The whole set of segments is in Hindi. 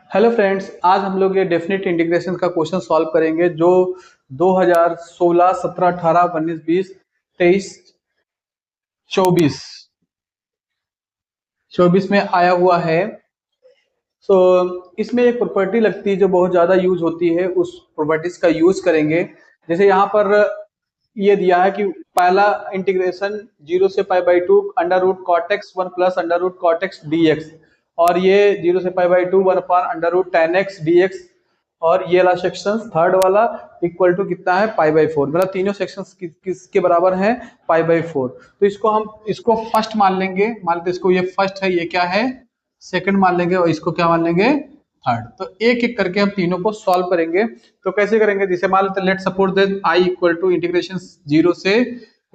हेलो फ्रेंड्स, आज हम लोग ये डेफिनेट इंटीग्रेशन का क्वेश्चन सॉल्व करेंगे जो 2016, 17, 18, 19, 20, 23, 24 24 में आया हुआ है। इसमें एक प्रॉपर्टी लगती है जो बहुत ज़्यादा यूज होती है, उस प्रॉपर्टीज का यूज करेंगे। जैसे यहाँ पर ये दिया है कि पहला इंटीग्रेशन 0 से π/2 under root cot x 1 plus under root cot x d x, और ये 0 से π/2 1 upon under root tan x d x, और ये वाला सेक्शन थर्ड वाला इक्वल टू कितना है π/4। मतलब तीनों सेक्शंस किसके बराबर हैं? π/4। तो इसको फर्स्ट मान लेंगे, मान लेते इसको ये फर्स्ट है, ये क्या है? सेकंड मान लेंगे, और इसको क्या मान लेंगे? थर्ड। तो एक एक करके हम तीनों को सॉल्व करेंगे। तो कैसे करेंगे? जैसे मान लेते let suppose that I equal to integration 0 से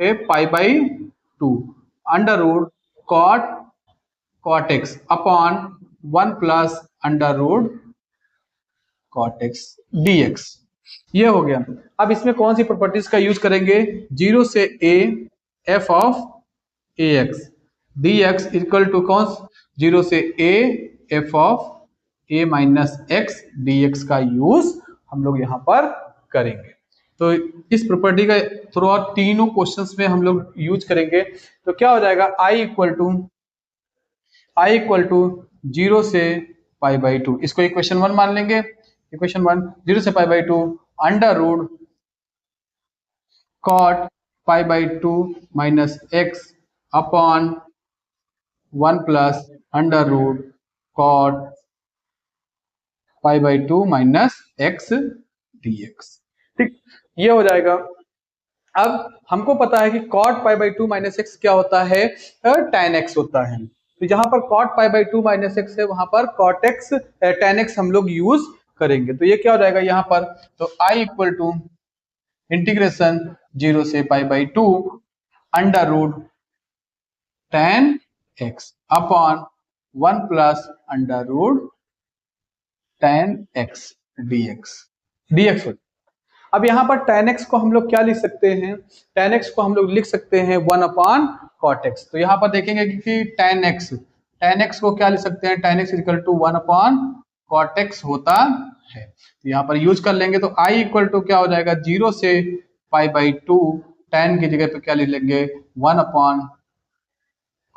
π/2 under root cot x upon 1 plus under root cot x dx। ये हो गया। अब इसमें कौन सी प्रॉपर्टीज का यूज करेंगे? 0 से a f of a x d x equal to कौन? 0 से a f of a minus x d x का यूज हम लोग यहाँ पर करेंगे। तो इस प्रॉपर्टी का थ्रू आउट तीनों क्वेश्चंस में हम लोग यूज करेंगे। तो क्या हो जाएगा? i इक्वल टू 0 से π/2, इसको इक्वेशन 1 मान लेंगे। इक्वेशन 1 0 से π/2 under root cot π/2 minus x upon 1 plus under root cot π/2 minus x dx। ठीक, ये हो जाएगा। अब हमको पता है कि कॉट π/2 माइनस एक्स क्या होता है? tan x होता है। तो जहां पर कॉट π/2 माइनस एक्स है, वहां पर कॉट एक्स tan x हम लोग यूज करेंगे। तो ये क्या हो जाएगा यहाँ पर? तो i इक्वल टू इंटीग्रेशन 0 से π/2 under root tan x upon 1 plus under root tan x dx। अब यहाँ पर tan x को हम लोग क्या लिख सकते हैं? tan x को हम लोग लिख सकते हैं 1 अपान कॉट एक्स। तो यहाँ पर देखेंगे कि tan x को क्या लिख सकते हैं? tan x equal to 1 upon cot x होता है। तो यहाँ पर यूज कर लेंगे। तो i इक्वल टू क्या हो जाएगा? 0 से π/2 tan की जगह पे क्या लिख लेंगे? 1 upon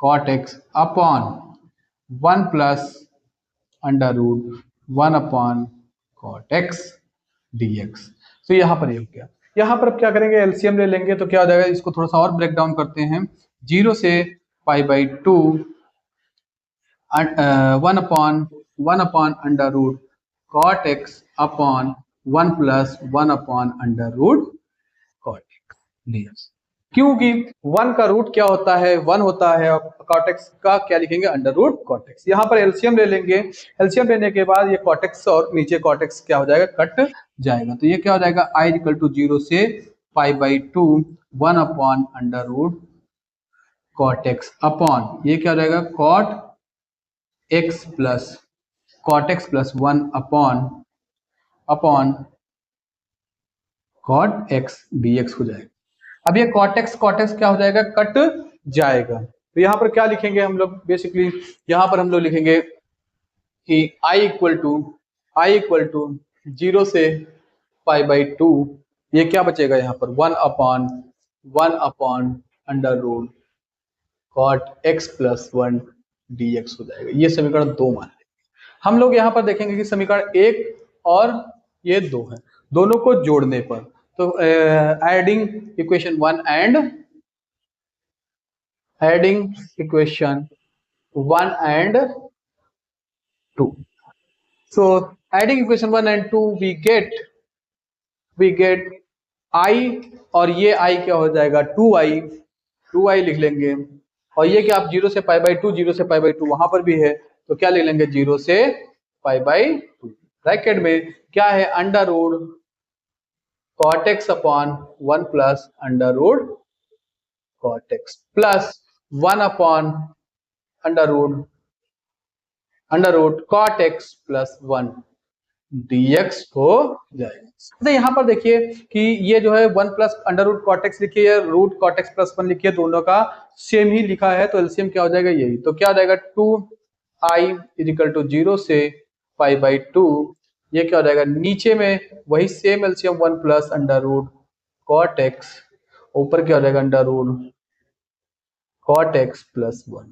cot x upon 1 plus under root 1 upon cot x dx। तो यहाँ पर ये हो गया। यहाँ पर अब क्या करेंगे? एलसीएम ले लेंगे। तो क्या हो जाएगा? इसको थोड़ा सा और ब्रेक डाउन करते हैं। 0 से π/2 1 upon under root cot x upon 1 plus 1 upon under root cot x dx। क्योंकि 1 का रूट क्या होता है? 1 होता है, और कॉट एक्स का क्या लिखेंगे? Under root cot x. यहाँ पर एलसीएम ले लेंगे। एलसीएम लेने के बाद ये कॉट एक्स और नीचे कॉट एक्स क्या हो जाएगा? कट जाएगा। तो ये क्या हो जाएगा? i इक्वल टू 0 से π/2 1 upon under root cot x upon ये क्या हो जाएगा? Cot x plus 1 upon cot x dx हो जाएगा। अब ये कॉट एक्स क्या हो जाएगा? कट जाएगा। तो यहाँ पर क्या लिखेंगे हम लोग? बेसिकली यहाँ पर हम लोग लिखेंगे कि i इक्वल टू 0 से π/2, ये क्या बचेगा यहाँ पर? 1 upon under root cot x plus 1 dx हो जाएगा। ये समीकरण 2 मान लेंगे। हम लोग यहाँ पर देखेंगे कि समीकरण 1 और ये 2 है, दोनों को जोड़ने पर। तो adding equation 1 and two. So adding equation 1 and 2 we get i, और ये i क्या हो जाएगा? 2i लिख लेंगे। और ये क्या? आप 0 से π/2 वहां पर भी है, तो क्या लिख लेंगे? 0 से π/2 ब्रैकेट में क्या है? Under root cot x upon 1 plus under root cot x plus 1 upon under root cot x plus 1 dx हो जाएगा। तो यहाँ पर देखिए कि ये जो है 1 plus under root cot x लिखिए या रूट कॉट एक्स प्लस 1 लिखिए, दोनों का सेम ही लिखा है। तो एलसीएम क्या हो जाएगा? यही। तो क्या हो जाएगा? 2i इज इक्वल टू 0 से π/2, ये क्या हो जाएगा, नीचे में वही same LCM 1 plus under root cot x, ऊपर क्या हो जाएगा under root cot x plus 1,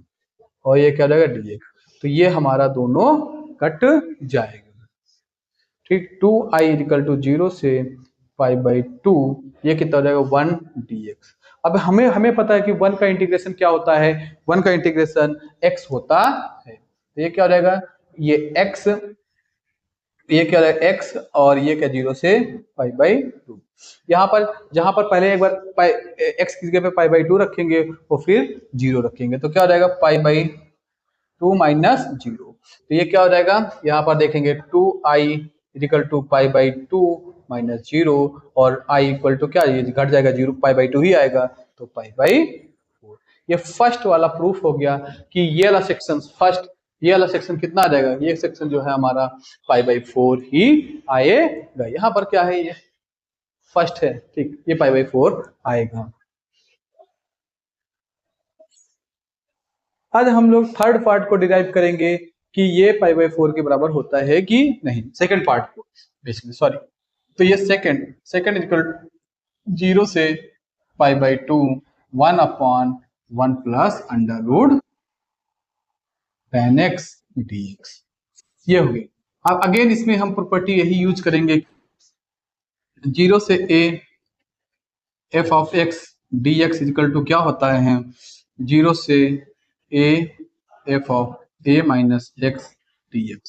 और ये क्या हो जाएगा dx। तो ये हमारा दोनों कट जाएगा। ठीक, 2i इक्वल टू 0 से π/2, ये कितना हो जाएगा 1 dx। अब हमें हमें पता है कि 1 का इंटीग्रेशन क्या होता है, 1 का इंटीग्रेशन x होता है। तो ये क्या हो जाएगा, ये x, ये क्या हो जाएगा x, और ये क्या 0 से π/2। यहाँ पर जहां पर पहले एक बार x की जगह पे π/2 रखेंगे और फिर 0 रखेंगे, तो क्या हो जाएगा π/2 माइनस 0। तो ये क्या हो जाएगा, यहाँ पर देखेंगे 2i इक्वल टू π/2 माइनस 0, और i इक्वल टू क्या, ये घट जाएगा 0, π/2 ही आएगा, तो π/4। ये फर्स्ट वाला प्रूफ हो गया कि ये वाला सेक्शन फर्स्ट, ये वाला सेक्शन कितना आ जाएगा, ये सेक्शन जो है हमारा π/4 ही आएगा। यहाँ पर क्या है, ये फर्स्ट है, ठीक, ये π/4 आएगा। आज हम लोग थर्ड पार्ट को डिराइव करेंगे कि ये π/4 के बराबर होता है कि नहीं, सेकंड पार्ट को बेसिकली, सॉरी। तो ये सेकंड सेकंड इक्वल 0 से π/2 1/1 plus under root tan x dx, ये हो गई। अब अगेन इसमें हम प्रॉपर्टी यही यूज करेंगे, 0 से a f of x dx equal to क्या होता है, 0 से a f of a minus x dx।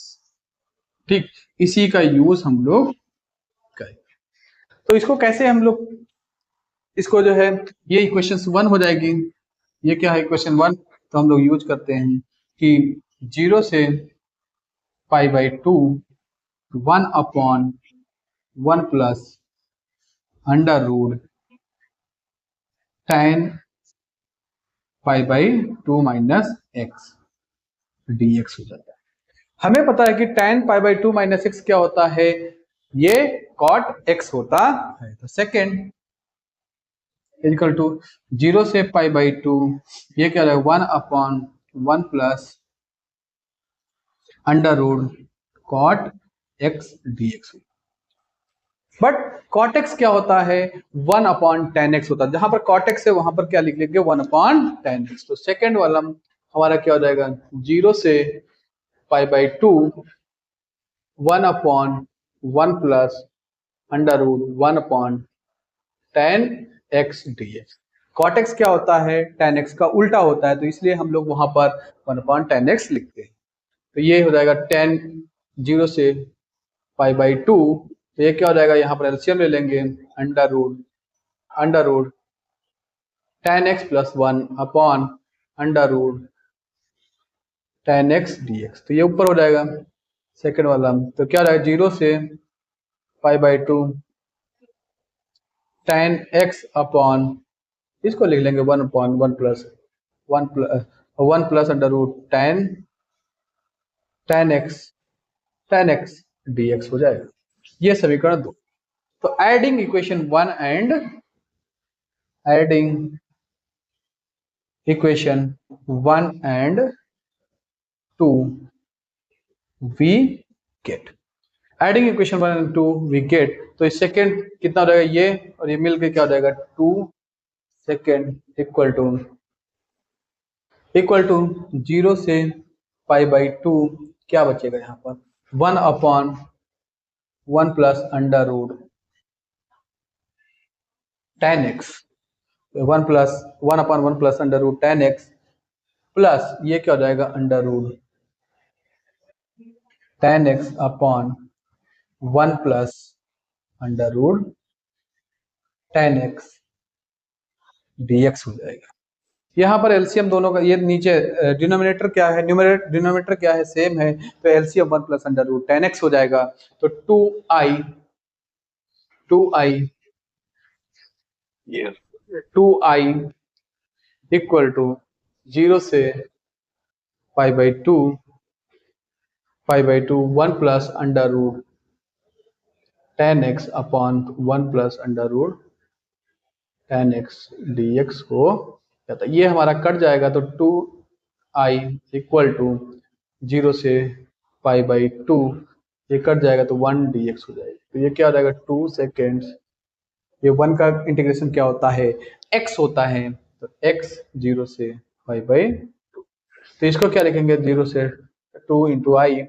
ठीक, इसी का यूज हम लोग करेंगे। तो इसको कैसे हम लोग, इसको जो है, ये इक्वेशन 1 हो जाएगी, ये क्या है इक्वेशन 1। तो हम लोग यूज करते हैं कि 0 से π/2 1/1 plus under root tan π/2 minus x dx हो जाता है। हमें पता है कि tan π/2 माइनस एक्स क्या होता है, ये cot x होता है। तो सेकेंड इक्वल टू 0 से π/2, ये क्या है 1/1 plus under root cot x dx। But cot x क्या होता है, 1/tan x होता है। जहां पर कॉट एक्स है वहां पर क्या लिख लेंगे 1/tan x। तो सेकेंड वाला हमारा क्या हो जाएगा, 0 से π/2 1/1 plus under root 1/tan x dx। Cot x क्या होता है, tan x का उल्टा होता है, तो इसलिए हम लोग वहां पर 1/tan x लिखते हैं। तो ये हो जाएगा tan 0 से π/2, तो ये क्या हो जाएगा, यहाँ पर एलसीएम ले लेंगे, under root tan x plus 1 upon under root tan x dx। तो ये ऊपर हो जाएगा सेकेंड वाला, तो क्या हो जाएगा 0 से π/2 tan x अपॉन, इसको लिख लेंगे 1/1 plus 1 plus under root tan x dx हो जाएगा। ये समीकरण 2। तो adding equation 1 and adding equation 1 and 2 we get, adding equation 1 and 2 we get. तो इस सेकेंड कितना हो जाएगा, ये और ये मिलकर क्या हो जाएगा 2 सेकेंड इक्वल टू 0 से π/2, क्या बचेगा यहाँ पर 1/1 plus under root tan x, 1/1 plus under root tan x plus ये क्या हो जाएगा under root tan x upon 1 plus under root tan x dx हो जाएगा। यहाँ पर एलसीएम दोनों का, ये नीचे डिनोमिनेटर क्या है, डिनोमिनेटर क्या है, सेम है, तो LCM 1 plus under root tan x हो जाएगा। तो 2i इक्वल टू 0 से π/2 1 plus under root tan x upon 1 plus under root tan x dx हो जाता है। ये हमारा कट जाएगा, तो 2i इक्वल टू 0 से पाई बाई टू, ये कट जाएगा तो 1 dx हो जाएगा। तो ये क्या हो जाएगा 2 सेकेंड, ये 1 का इंटीग्रेशन क्या होता है x होता है, तो x 0 से पाई बाई, तो इसको क्या लिखेंगे 0 से 2 into I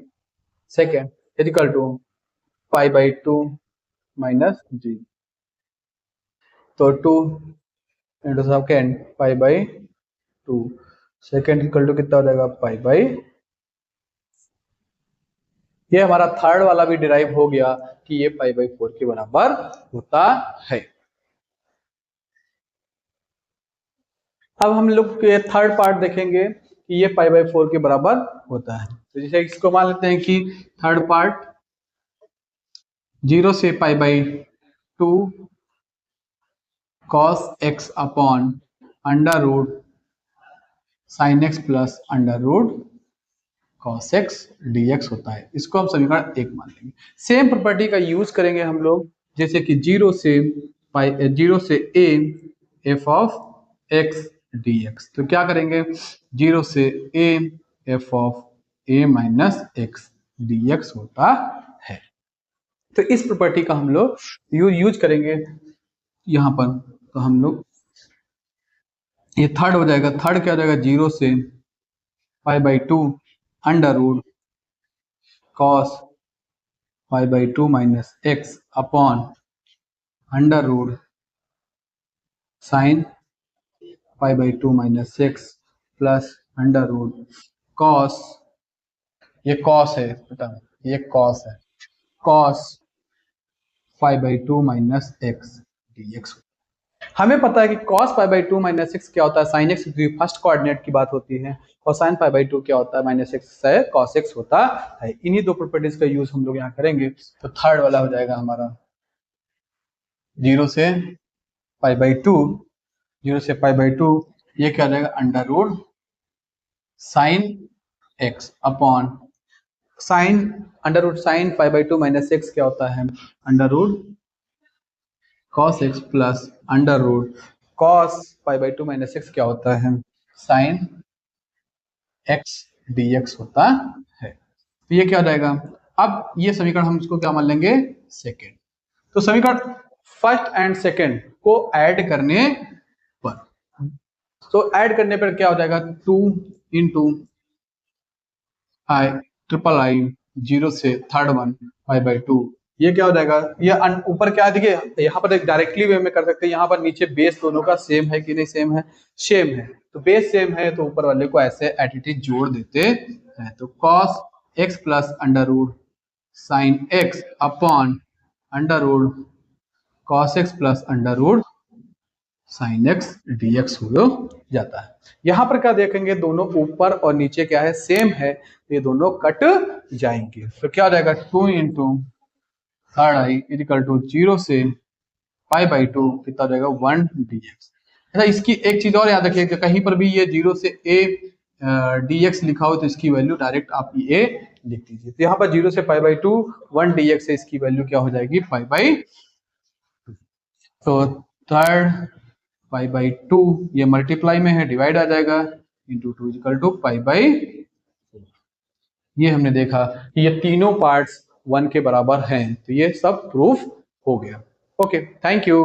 second equal to pi by two minus जी, तो 2 into second pi by two, second equal to कितना हो जाएगा पाई बाई, ये हमारा थर्ड वाला भी डिराइव हो गया कि ये पाई बाई 4 के बराबर होता है। अब हम लोग के थर्ड पार्ट देखेंगे कि ये पाई बाई 4 के बराबर होता है। तो जैसे इसको मान लेते हैं कि थर्ड पार्ट 0 से pi by two cos x upon under root sine x plus under root cos x dx होता है। इसको हम समीकरण 1 मान लेंगे। सेम प्रॉपर्टी का यूज करेंगे हम लोग, जैसे कि 0 से a f of x dx, तो क्या करेंगे 0 से a f of a minus x dx होता है। तो इस प्रॉपर्टी का हम लोग यूज करेंगे यहां पर, तो हम लोग ये थर्ड हो जाएगा, थर्ड क्या हो जाएगा 0 से pi by two under root cos pi by two minus x upon under root sine pi by two minus x plus under root cos, ये कॉस है बेटा, ये कॉस है, cos pi by two minus x dx. हमें पता है कि cos pi by two minus x क्या होता है साइन एक्स, क्योंकि फर्स्ट कोऑर्डिनेट की बात होती है, और साइन पाई बाई टू क्या होता है माइनस एक्स से cos एक्स होता है। इन्हीं दो प्रॉपर्टीज का यूज हम लोग यहाँ करेंगे। तो थर्ड वाला हो जाएगा हमारा 0 से पाई बाई टू, 0 से पाई बाई टू, ये क्या हो जाएगा under root sine x upon sine under root sine pi by two minus x क्या होता है under root cos x plus under root cos pi by two minus x क्या होता है साइन x dx होता है। तो ये क्या हो जाएगा, अब ये समीकरण हम इसको क्या मान लेंगे सेकेंड। तो समीकरण फर्स्ट एंड सेकेंड को ऐड करने पर, तो ऐड करने पर क्या हो जाएगा 2 इंटू आई ट्रिपल आई 0 से third one pi by two, ये क्या हो जाएगा, ये ऊपर क्या है देखिए यहाँ पर एक डायरेक्टली वे में कर सकते हैं, यहाँ पर नीचे बेस दोनों का सेम है कि नहीं, सेम है, सेम है, तो बेस सेम है तो ऊपर वाले को ऐसे एडिटी जोड़ देते हैं। तो cos x plus under root sine x upon under root cos x plus under root sine x dx हो जाता है। यहाँ पर क्या देखेंगे दोनों ऊपर और नीचे क्या है सेम है, तो ये दोनों कट जाएंगे, तो क्या हो जाएगा 2 into third I is equal to 0 से पाई बाई टू कितना हो जाएगा 1 dx। अच्छा इसकी एक चीज और याद रखिए कि कहीं पर भी ये 0 से a dx लिखा हो तो इसकी वैल्यू डायरेक्ट आप ये लिख दीजिए। तो यहाँ पर 0 से पाई बाई टू 1 dx है, इसकी वैल्यू क्या हो जाएगी पाई बाई, तो थर्ड पाई बाई टू ये मल्टीप्लाई में है डिवाइड आ जाएगा into two is equal to pi by, ये हमने देखा कि ये तीनों पार्ट्स 1 के बराबर हैं, तो ये सब प्रूफ हो गया। Okay thank you.